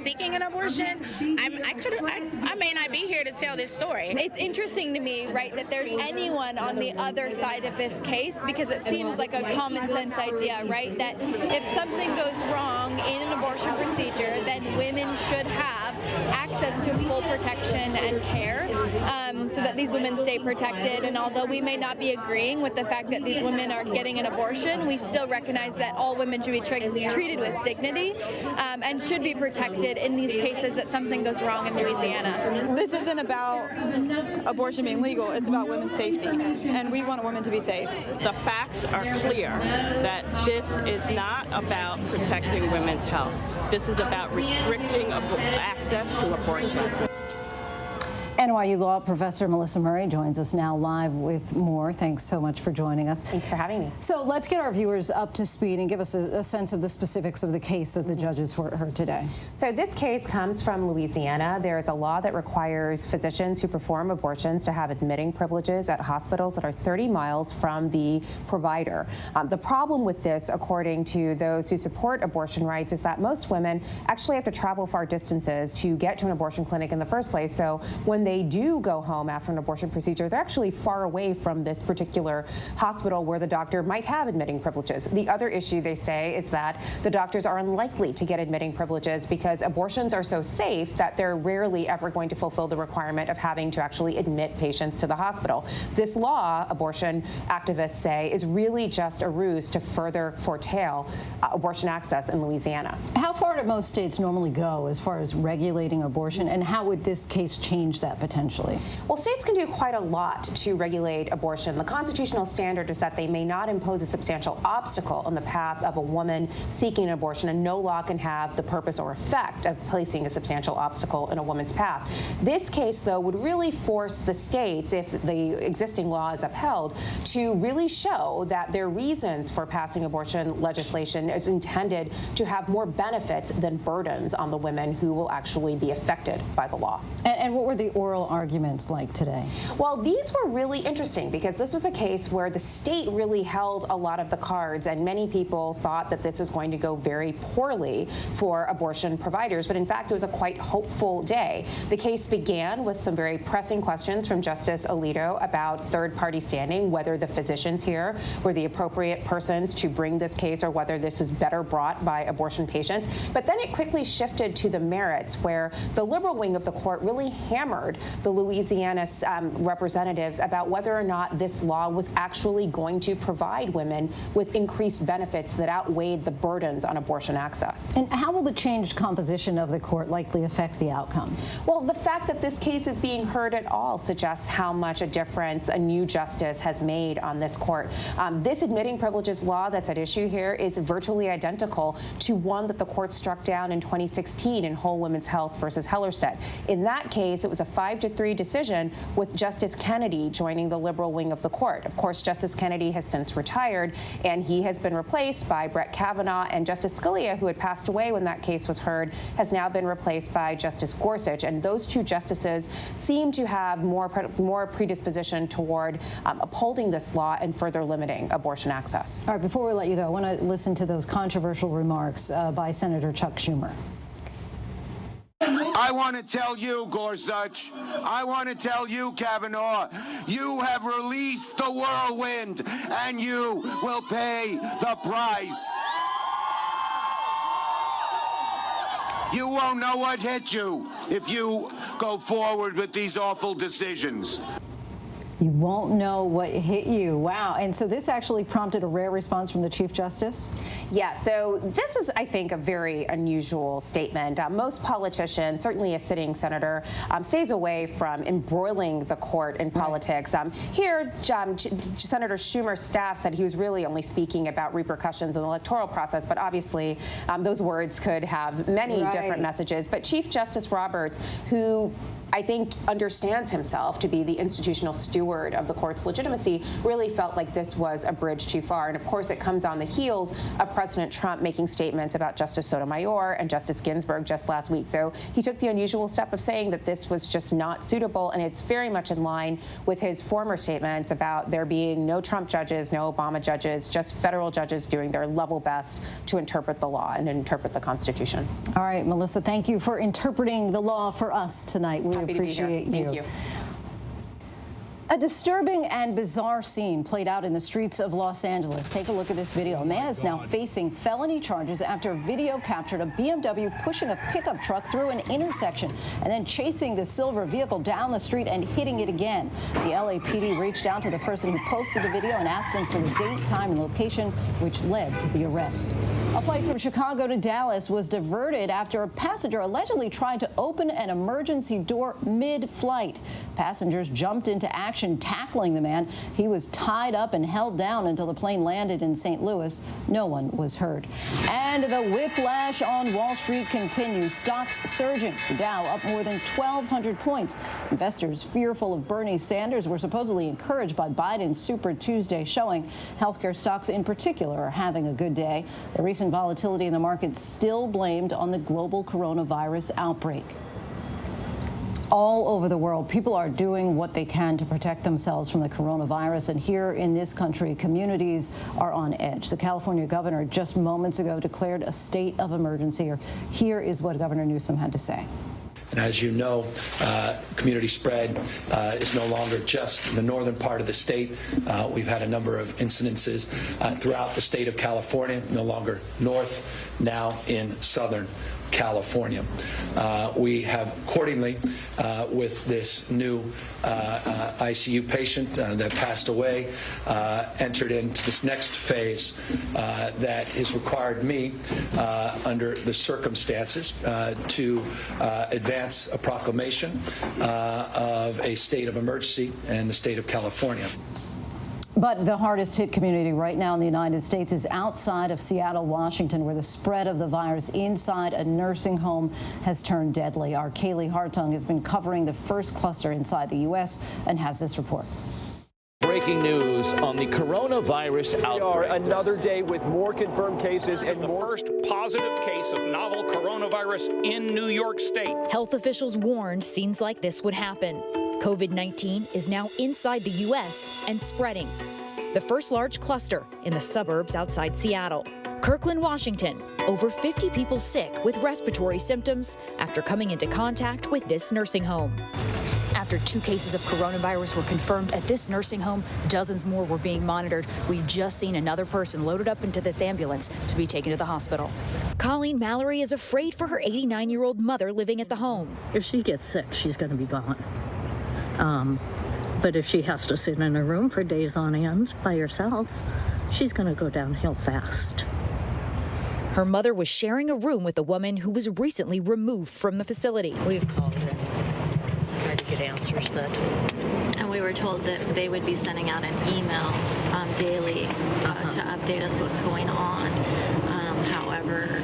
seeking an abortion, I may not be here to tell this story. It's interesting to me, right, that there's anyone on the other side of this case, because it seems like a common sense idea, right, that if something goes wrong in an abortion procedure, then women should have access to full protection and care so that these women stay protected. And although we may not be agreeing with the fact that these women are getting an abortion, we still recognize that all women should be treated with dignity and should be protected in these cases that something goes wrong in Louisiana. This isn't about abortion being legal, it's about women's safety, and we want women to be safe. The facts are clear that this is not about protecting women's health. This is about restricting access to abortion. NYU Law Professor Melissa Murray joins us now live with more. Thanks so much for joining us. Thanks for having me. So let's get our viewers up to speed and give us a sense of the specifics of the case that the judges heard today. So this case comes from Louisiana. There is a law that requires physicians who perform abortions to have admitting privileges at hospitals that are 30 miles from the provider. The problem with this, according to those who support abortion rights, is that most women actually have to travel far distances to get to an abortion clinic in the first place. So when they do go home after an abortion procedure, they're actually far away from this particular hospital where the doctor might have admitting privileges. The other issue, they say, is that the doctors are unlikely to get admitting privileges because abortions are so safe that they're rarely ever going to fulfill the requirement of having to actually admit patients to the hospital. This law, abortion activists say, is really just a ruse to further curtail abortion access in Louisiana. How far do most states normally go as far as regulating abortion, and how would this case change that potentially? Well, states can do quite a lot to regulate abortion. The constitutional standard is that they may not impose a substantial obstacle on the path of a woman seeking an abortion, and no law can have the purpose or effect of placing a substantial obstacle in a woman's path. This case, though, would really force the states, if the existing law is upheld, to really show that their reasons for passing abortion legislation is intended to have more benefits than burdens on the women who will actually be affected by the law. And what were the oral arguments like today? Well, these were really interesting because this was a case where the state really held a lot of the cards, and many people thought that this was going to go very poorly for abortion providers, but in fact it was a quite hopeful day. The case began with some very pressing questions from Justice Alito about third-party standing, whether the physicians here were the appropriate persons to bring this case or whether this was better brought by abortion patients. But then it quickly shifted to the merits, where the liberal wing of the court really hammered the Louisiana representatives about whether or not this law was actually going to provide women with increased benefits that outweighed the burdens on abortion access. And how will the changed composition of the court likely affect the outcome? Well, the fact that this case is being heard at all suggests how much a difference a new justice has made on this court. This admitting privileges law that's at issue here is virtually identical to one that the court struck down in 2016 in Whole Women's Health versus Hellerstedt. In that case, it was a 5-3 decision with Justice Kennedy joining the liberal wing of the court. Of course, Justice Kennedy has since retired, and he has been replaced by Brett Kavanaugh, and Justice Scalia, who had passed away when that case was heard, has now been replaced by Justice Gorsuch. And those two justices seem to have more predisposition toward upholding this law and further limiting abortion access. All right, before we let you go, I want to listen to those controversial remarks by Senator Chuck Schumer. I want to tell you, Gorsuch, I want to tell you, Kavanaugh, you have released the whirlwind, and you will pay the price. You won't know what hit you if you go forward with these awful decisions. You won't know what hit you. Wow. And so this actually prompted a rare response from the Chief Justice? Yeah, so this was, I think, a very unusual statement. Most politicians, certainly a sitting senator, stays away from embroiling the court in politics. Here, Senator Schumer's staff said he was really only speaking about repercussions in the electoral process, but obviously those words could have many different messages. But Chief Justice Roberts, who I think understands himself to be the institutional steward of the court's legitimacy, really felt like this was a bridge too far. And of course, it comes on the heels of President Trump making statements about Justice Sotomayor and Justice Ginsburg just last week. So he took the unusual step of saying that this was just not suitable, and it's very much in line with his former statements about there being no Trump judges, no Obama judges, just federal judges doing their level best to interpret the law and interpret the Constitution. All right, Melissa, thank you for interpreting the law for us tonight. We appreciate you. Thank you. A disturbing and bizarre scene played out in the streets of Los Angeles. Take a look at this video. A man is now facing felony charges after a video captured a BMW pushing a pickup truck through an intersection and then chasing the silver vehicle down the street and hitting it again. The LAPD reached out to the person who posted the video and asked them for the date, time, and location, which led to the arrest. A flight from Chicago to Dallas was diverted after a passenger allegedly tried to open an emergency door mid-flight. Passengers jumped into action, tackling the man. He was tied up and held down until the plane landed in St. Louis. No one was hurt. And the whiplash on Wall Street continues. Stocks surging. The Dow up more than 1,200 points. Investors fearful of Bernie Sanders were supposedly encouraged by Biden's Super Tuesday showing. Healthcare stocks in particular are having a good day. The recent volatility in the market still blamed on the global coronavirus outbreak. All over the world, people are doing what they can to protect themselves from the coronavirus. And here in this country, communities are on edge. The California governor just moments ago declared a state of emergency. Here is what Governor Newsom had to say. And as you know, community spread is no longer just in the northern part of the state. We've had a number of incidences throughout the state of California, no longer north, now in southern California. We have accordingly, with this new ICU patient that passed away, entered into this next phase that has required me, under the circumstances, to advance a proclamation of a state of emergency in the state of California. But the hardest hit community right now in the United States is outside of Seattle, Washington, where the spread of the virus inside a nursing home has turned deadly. Our Kaylee Hartung has been covering the first cluster inside the U.S. and has this report. Breaking news on the coronavirus outbreak. We are another day with more confirmed cases and the first positive case of novel coronavirus in New York State. Health officials warned scenes like this would happen. COVID-19 is now inside the U.S. and spreading. The first large cluster in the suburbs outside Seattle. Kirkland, Washington, over 50 people sick with respiratory symptoms after coming into contact with this nursing home. After 2 cases of coronavirus were confirmed at this nursing home, dozens more were being monitored. We've just seen another person loaded up into this ambulance to be taken to the hospital. Colleen Mallory is afraid for her 89-year-old mother living at the home. If she gets sick, she's going to be gone. But if she has to sit in a room for days on end by herself, she's going to go downhill fast. Her mother was sharing a room with a woman who was recently removed from the facility. We've called in, tried to get answers that. And we were told that they would be sending out an email daily to update us what's going on. However,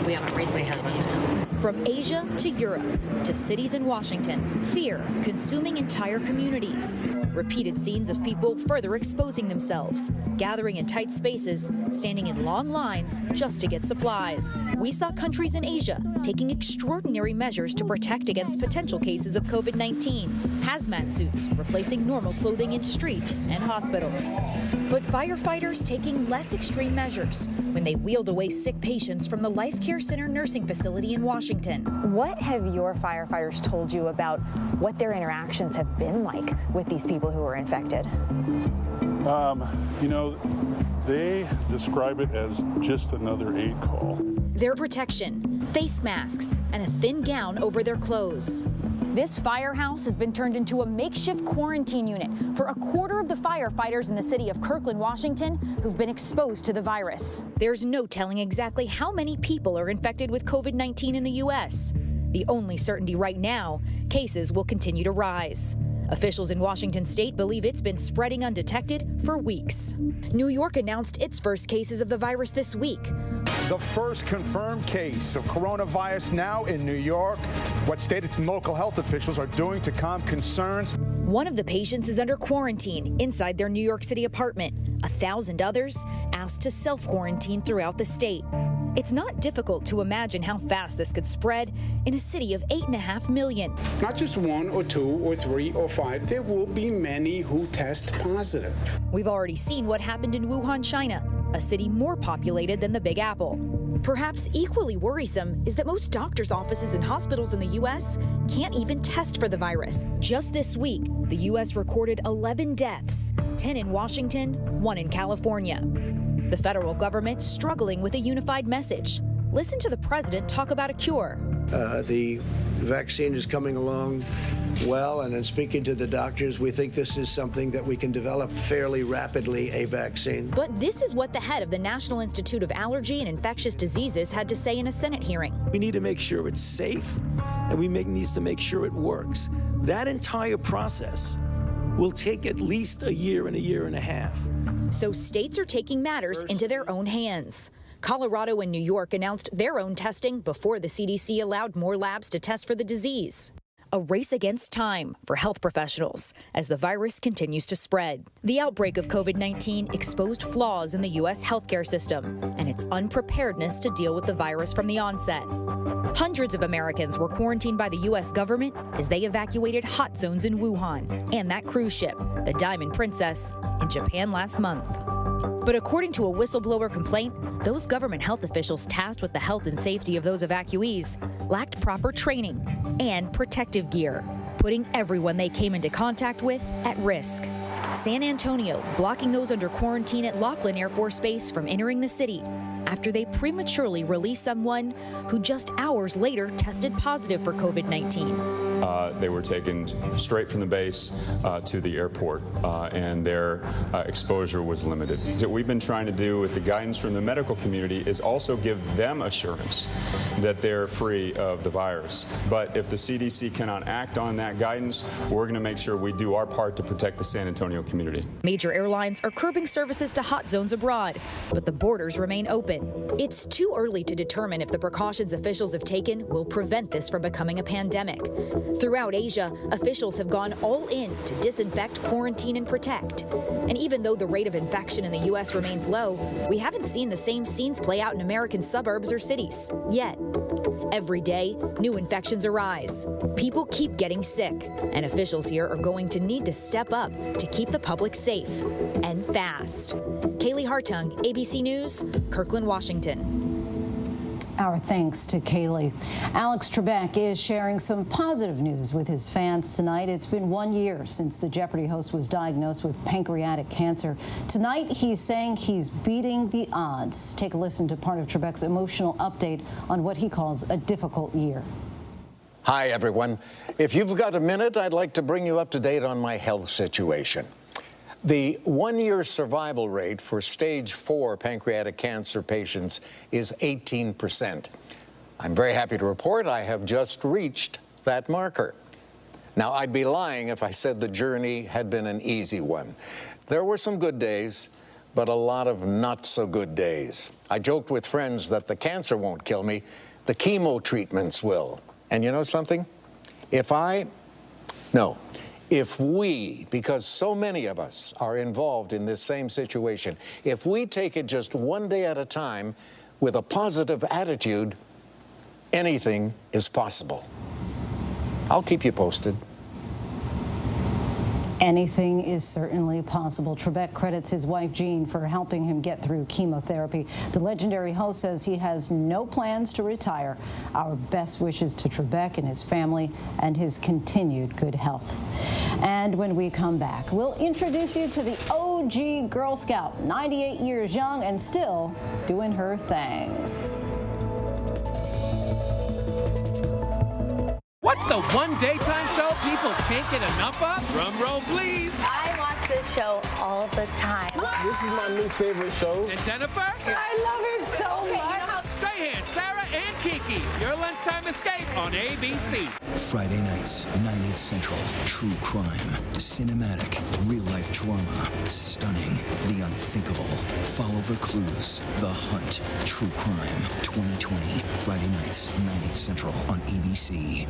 we haven't received an email. From Asia to Europe to cities in Washington, fear consuming entire communities. Repeated scenes of people further exposing themselves, gathering in tight spaces, standing in long lines just to get supplies. We saw countries in Asia taking extraordinary measures to protect against potential cases of COVID-19. Hazmat suits replacing normal clothing in streets and hospitals. But firefighters taking less extreme measures when they wheeled away sick patients from the Life Care Center nursing facility in Washington. What have your firefighters told you about what their interactions have been like with these people who are infected? You know, they describe it as just another aid call. Their protection, face masks, and a thin gown over their clothes. This firehouse has been turned into a makeshift quarantine unit for a quarter of the firefighters in the city of Kirkland, Washington, who've been exposed to the virus. There's no telling exactly how many people are infected with COVID-19 in the U.S. The only certainty right now, cases will continue to rise. Officials in Washington state believe it's been spreading undetected for weeks. New York announced its first cases of the virus this week. The first confirmed case of coronavirus now in New York. What state and local health officials are doing to calm concerns. One of the patients is under quarantine inside their New York City apartment. 1,000 others asked to self-quarantine throughout the state. It's not difficult to imagine how fast this could spread in a city of 8.5 million. Not just 1 or 2 or 3 or 5. There will be many who test positive. We've already seen what happened in Wuhan, China, a city more populated than the Big Apple. Perhaps equally worrisome is that most doctors' offices and hospitals in the U.S. can't even test for the virus. Just this week, the U.S. recorded 11 deaths, 10 in Washington, 1 in California. The federal government struggling with a unified message. Listen to the president talk about a cure. The vaccine is coming along well, and in speaking to the doctors, we think this is something that we can develop fairly rapidly, a vaccine. But this is what the head of the National Institute of Allergy and Infectious Diseases had to say in a Senate hearing. We need to make sure it's safe, and we need to make sure it works. That entire process will take at least a year and a half. So states are taking matters into their own hands. Colorado and New York announced their own testing before the CDC allowed more labs to test for the disease. A race against time for health professionals as the virus continues to spread. The outbreak of COVID-19 exposed flaws in the U.S. healthcare system and its unpreparedness to deal with the virus from the onset. Hundreds of Americans were quarantined by the U.S. government as they evacuated hot zones in Wuhan and that cruise ship, the Diamond Princess, in Japan last month. But according to a whistleblower complaint, those government health officials tasked with the health and safety of those evacuees lacked proper training and protective gear, putting everyone they came into contact with at risk. San Antonio blocking those under quarantine at Laughlin Air Force Base from entering the city after they prematurely released someone who just hours later tested positive for COVID-19. They were taken straight from the base to the airport, and their exposure was limited. What we've been trying to do with the guidance from the medical community is also give them assurance that they're free of the virus. But if the CDC cannot act on that guidance, we're going to make sure we do our part to protect the San Antonio community. Major airlines are curbing services to hot zones abroad, but the borders remain open. It's too early to determine if the precautions officials have taken will prevent this from becoming a pandemic. Throughout Asia, officials have gone all in to disinfect, quarantine, and protect. And even though the rate of infection in the U.S. remains low, we haven't seen the same scenes play out in American suburbs or cities yet. Every day, new infections arise. People keep getting sick, and officials here are going to need to step up to keep the public safe and fast. Kaylee Hartung, ABC News, Kirkland, Washington. Our thanks to Kaylee. Alex Trebek is sharing some positive news with his fans tonight. It's been 1 year since the Jeopardy host was diagnosed with pancreatic cancer. Tonight, he's saying he's beating the odds. Take a listen to part of Trebek's emotional update on what he calls a difficult year. Hi, everyone. If you've got a minute, I'd like to bring you up to date on my health situation. The 1-year survival rate for stage 4 pancreatic cancer patients is 18%. I'm very happy to report I have just reached that marker. Now, I'd be lying if I said the journey had been an easy one. There were some good days, but a lot of not so good days. I joked with friends that the cancer won't kill me, the chemo treatments will. And you know something? If we, because so many of us are involved in this same situation, if we take it just one day at a time with a positive attitude, anything is possible. I'll keep you posted. Anything is certainly possible. Trebek credits his wife, Jean, for helping him get through chemotherapy. The legendary host says he has no plans to retire. Our best wishes to Trebek and his family and his continued good health. And when we come back, we'll introduce you to the OG Girl Scout, 98 years young and still doing her thing. What's the one daytime show people can't get enough of? Drum roll, please. I watch this show all the time. This is my new favorite show. And Jennifer? I love it so much. Strahan, Sarah, and Kiki. Your lunchtime escape on ABC. Friday nights, 9/8 Central. True crime, cinematic, real-life drama, stunning, the unthinkable. Follow the clues. The Hunt. True crime. 2020. Friday nights, 9/8 Central on ABC.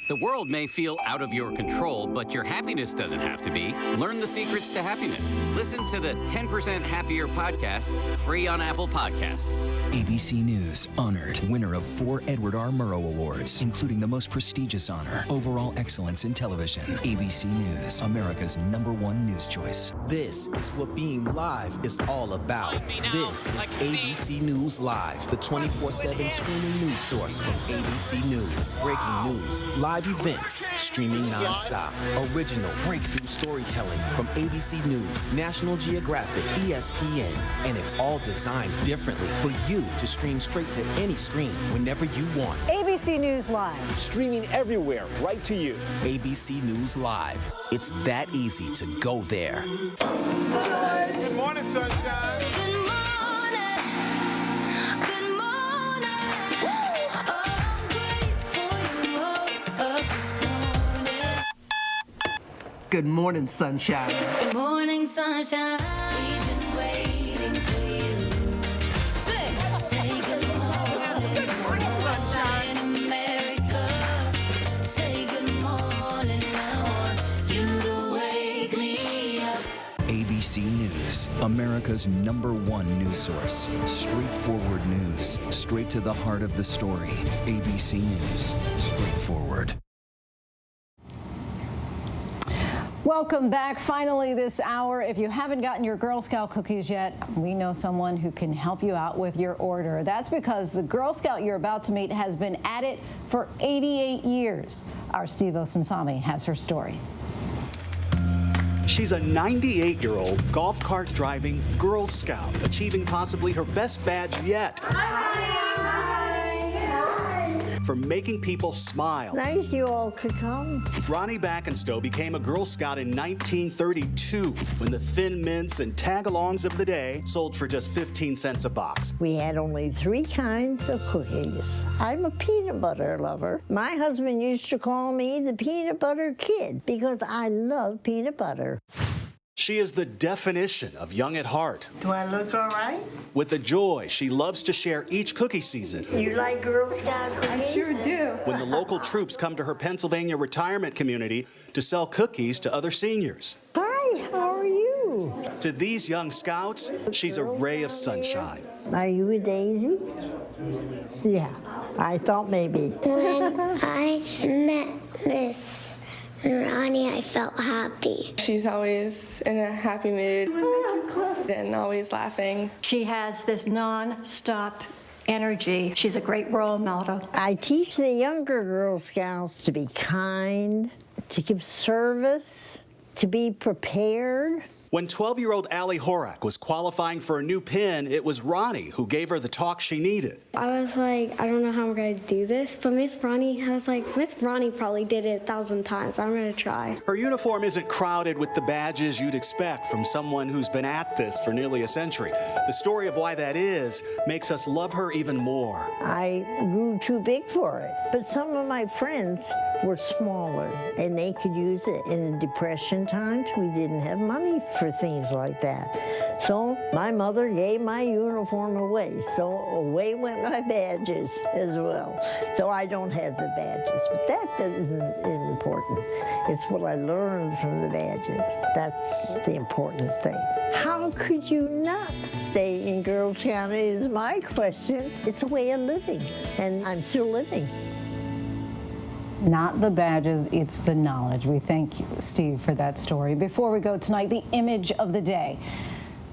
The world may feel out of your control, but your happiness doesn't have to be. Learn the secrets to happiness. Listen to the 10% Happier podcast, free on Apple Podcasts. ABC News honored winner of 4 Edward R. Murrow Awards, including the most prestigious honor, Overall Excellence in Television. ABC News, America's #1 news choice. This is what being live is all about. This is ABC News Live, the 24/7 streaming news source from ABC News. Breaking news, live events, streaming nonstop. Original breakthrough storytelling from ABC News, National Geographic, ESPN, and it's all designed differently for you to stream straight to any screen whenever you want. ABC News Live. Streaming everywhere, right to you. ABC News Live. It's that easy to go there. Good morning, sunshine. Good morning. Good morning. I'm grateful you woke up this morning. Good morning, sunshine. Good morning, sunshine. We've been waiting for you. Say good morning. Good morning, sunshine. America. Say good morning. I want you to wake me up. ABC News, America's #1 news source. Straightforward news, straight to the heart of the story. ABC News, straightforward. Welcome back. Finally this hour, if you haven't gotten your Girl Scout cookies yet, we know someone who can help you out with your order. That's because the Girl Scout you're about to meet has been at it for 88 years. Our Steve Osinsami has her story. She's a 98-year-old golf cart driving Girl Scout, achieving possibly her best badge yet. For making people smile. Nice you all could come. Ronnie Backenstow became a Girl Scout in 1932 when the Thin Mints and tag-alongs of the day sold for just 15 cents a box. We had only 3 kinds of cookies. I'm a peanut butter lover. My husband used to call me the peanut butter kid because I love peanut butter. She is the definition of young at heart. Do I look all right? With the joy she loves to share each cookie season. You like Girl Scout cookies? I sure do. When the local troops come to her Pennsylvania retirement community to sell cookies to other seniors. Hi, how are you? To these young scouts, she's a ray of sunshine. Are you a daisy? Yeah, I thought maybe. When I met Miss Ronnie, I felt happy. She's always in a happy mood and always laughing. She has this non-stop energy. She's a great role model. I teach the younger Girl Scouts to be kind, to give service, to be prepared. When 12-year-old Allie Horak was qualifying for a new pin, it was Ronnie who gave her the talk she needed. I was like, I don't know how I'm going to do this, but Miss Ronnie, I was like, Miss Ronnie probably did it 1,000 times. I'm going to try. Her uniform isn't crowded with the badges you'd expect from someone who's been at this for nearly a century. The story of why that is makes us love her even more. I grew too big for it, but some of my friends were smaller and they could use it. In the Depression times, we didn't have money for things like that. So my mother gave my uniform away. So away went my badges as well. So I don't have the badges, but that isn't important. It's what I learned from the badges. That's the important thing. How could you not stay in Girl Scout is my question. It's a way of living, and I'm still living. Not the badges, it's the knowledge. We thank you, Steve, for that story. Before we go tonight, the image of the day.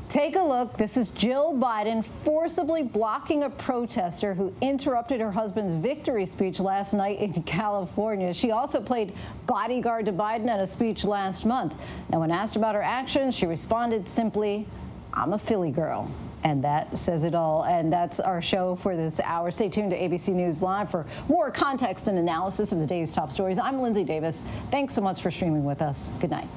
Take a look. This is Jill Biden forcibly blocking a protester who interrupted her husband's victory speech last night in California. She also played bodyguard to Biden at a speech last month. Now, when asked about her actions, she responded simply, "I'm a Philly girl." And that says it all. And that's our show for this hour. Stay tuned to ABC News Live for more context and analysis of the day's top stories. I'm Lindsay Davis. Thanks so much for streaming with us. Good night.